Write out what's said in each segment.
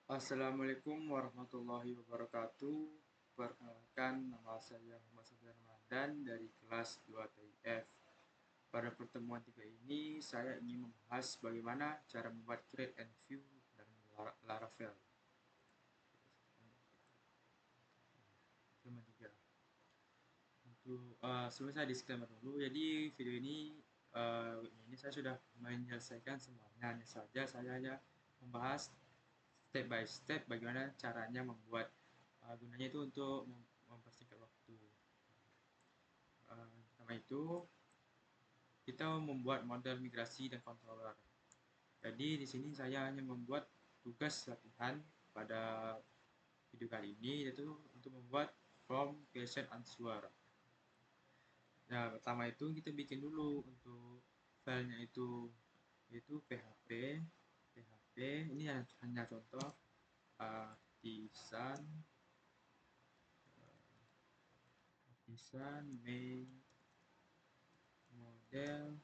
Assalamualaikum warahmatullahi wabarakatuh. Perkenalkan, nama saya Muhammad Sabda Ramadan dari kelas 2 TIF. Pada pertemuan 3 ini, saya ingin membahas bagaimana cara membuat create and view dalam Laravel. Pertemuan 3. Sebelum saya disclaimer dulu, jadi video ini saya sudah menyelesaikan semuanya. Hanya saja saya hanya membahas step by step bagaimana caranya membuat gunanya itu untuk mempersingkat waktu. Pertama itu kita membuat model migrasi dan controller. Jadi di sini saya hanya membuat tugas latihan pada video kali ini, yaitu untuk membuat form question answer. Nah, pertama itu kita bikin dulu untuk filenya itu, yaitu PHP ini hanya contoh artisan main model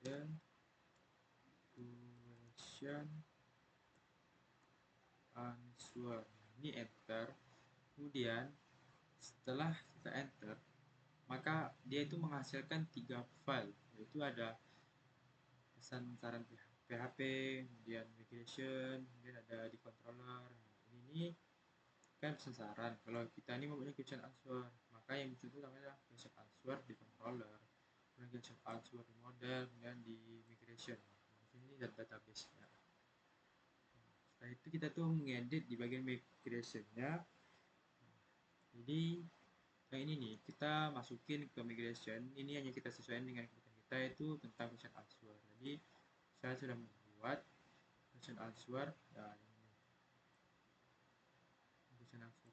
dan question answer. Ini enter. Kemudian setelah kita enter, maka dia itu menghasilkan 3 file, yaitu ada pesan saran PHP, kemudian migration, kemudian ada di controller. Ini kan pesan saran. Kalau kita ini mempunyai question answer, maka yang muncul itu namanya question answer di controller, kemudian question answer di model, kemudian di migration. Ini database-nya. Setelah itu kita tuh mengedit di bagian migration-nya. Jadi yang ini nih, kita masukin ke migration. Ini hanya kita sesuaikan dengan kebutuhan kita, itu tentang question answer. Jadi saya sudah membuat question answer dan ini question answer.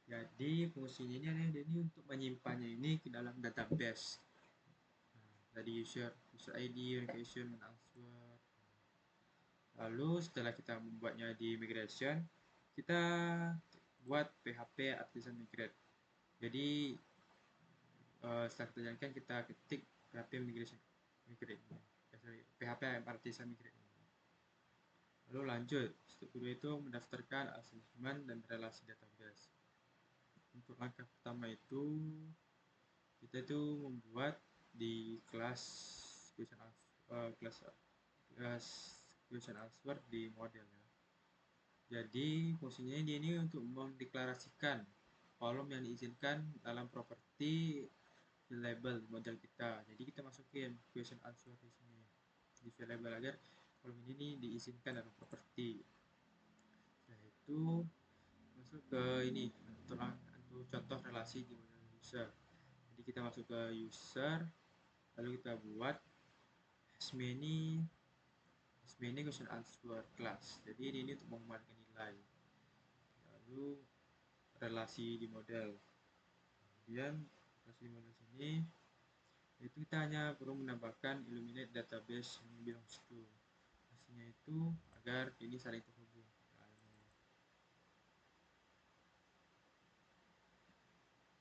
Jadi fungsinya ini untuk menyimpannya ini ke dalam database. Dari user ID, location, answer. Lalu setelah kita membuatnya di migration, kita buat PHP artisan migrate. Jadi setelah kita jalankan, kita ketik PHP migration migrate. PHP artisan migrate. Lalu lanjut, step kedua itu mendaftarkan assessment dan relasi database. Untuk langkah pertama itu kita itu membuat di kelas question answer di modelnya. Jadi fungsinya ini untuk mendeklarasikan kolom yang diizinkan dalam properti label model kita. Jadi kita masukin question answer di sini di label agar kolom ini diizinkan dalam properti. Yaitu masuk ke ini untuk contoh relasi di model user. Jadi kita masuk ke user, lalu kita buat many question answer class. Jadi ini untuk mengembalikan nilai. Lalu relasi di model. Kemudian relasi di model sini itu kita hanya perlu menambahkan illuminate database yang belongs to. Fungsinya itu agar ini saling terhubung.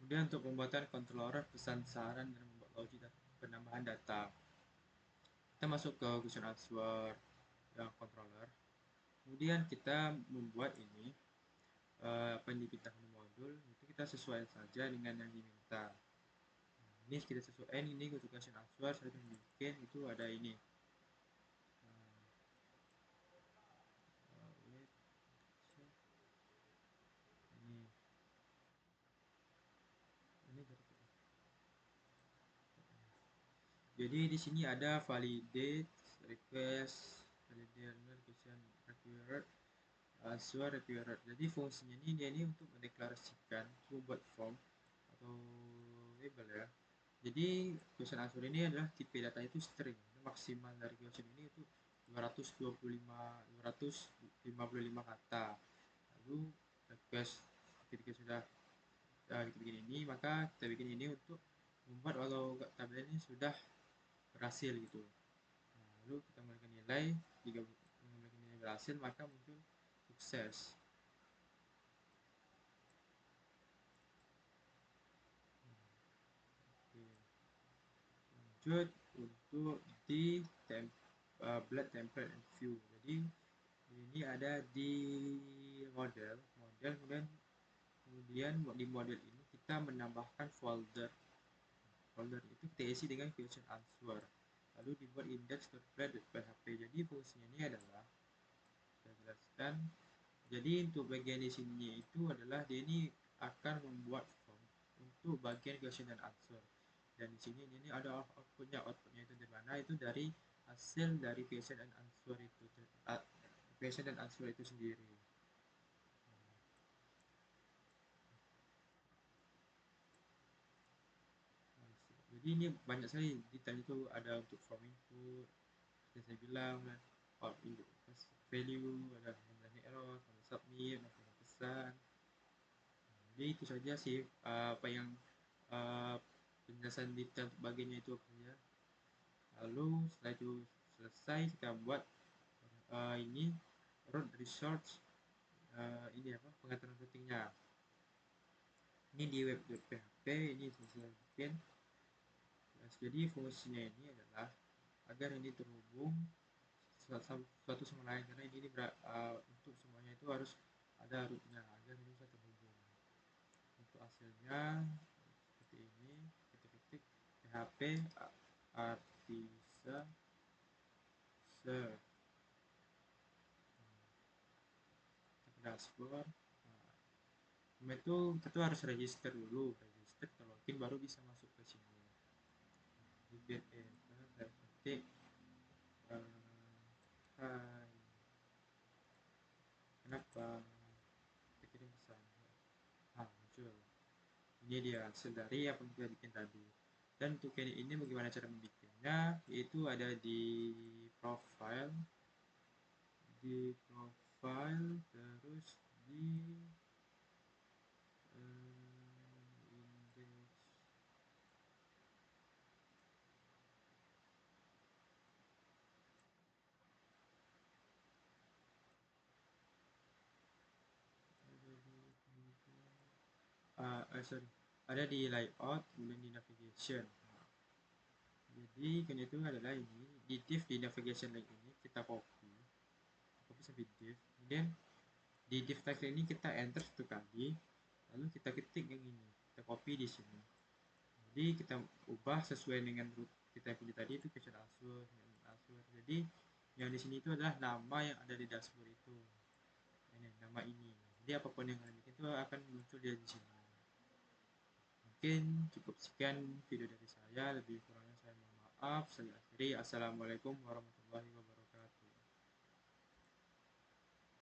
Kemudian untuk pembuatan controller pesan saran dan membuat logik dan penambahan data. Kita masuk ke question answer yang controller. Kemudian kita membuat ini apa yang dipintakan modul itu kita sesuaikan saja dengan yang diminta. Ini kita sesuaikan ini untuk question answer saya bikin itu ada ini. Jadi di sini ada validate request, validate question required, answer required. Jadi fungsinya ini untuk mendeklarasikan membuat form atau label ya. Jadi question answer ini adalah tipe data itu string. Maksimal dari question ini itu 255 kata. Lalu request ketika sudah kita bikin ini, maka kita bikin ini untuk membuat kalau tabel ini sudah berhasil gitu. Lalu kita memberikan nilai, jika memberikan nilai berhasil maka muncul sukses. lanjut untuk di blood template and view. Jadi ini ada di model kemudian di model ini kita menambahkan folder itu kita isi dengan question answer, lalu dibuat index.play.php. Jadi fungsinya ini adalah, saya jelaskan. Jadi untuk bagian di sini itu adalah dia ini akan membuat form untuk bagian question dan answer. Dan di sini ini ada outputnya itu dari mana? Itu dari hasil dari question dan answer itu sendiri. Jadi ini banyak sekali detail itu, ada untuk form input, yang saya bilang, input value, ada handling error, submit, pesan. Jadi itu saja sih apa yang penjelasan detail bagiannya itu ya. Lalu setelah itu selesai, kita buat ini root research, ini apa, pengaturan routingnya. Ini di web.php ini saya bikin. Jadi fungsinya ini adalah agar ini terhubung satu sama lain, karena ini untuk semuanya itu harus ada rootnya agar ini bisa terhubung. Untuk hasilnya seperti ini, ketik PHP artisa ser dashboard. Nah, itu kita harus register dulu, kita login baru bisa masuk ke sini. Ketik hai, kenapa kita kirim pesan, muncul. Ini dia hasil dari apa yang kita bikin tadi. Dan untuk ini bagaimana cara membuatnya, yaitu ada di profile, terus di index, ada di layout, kemudian di navigation. Jadi kan itu adalah ini di div di navigation link ini kita copy sampai div, kemudian di div text ini kita enter satu kali, lalu kita ketik yang ini, kita copy di sini. Jadi kita ubah sesuai dengan root kita pilih tadi, itu question answer. Jadi yang di sini itu adalah nama yang ada di dashboard itu, ini nama ini. Jadi apapun yang kalian bikin itu akan muncul di sini. Mungkin cukup sekian video dari saya, lebih kurangnya saya mohon maaf. Saya akhiri, assalamualaikum warahmatullahi wabarakatuh.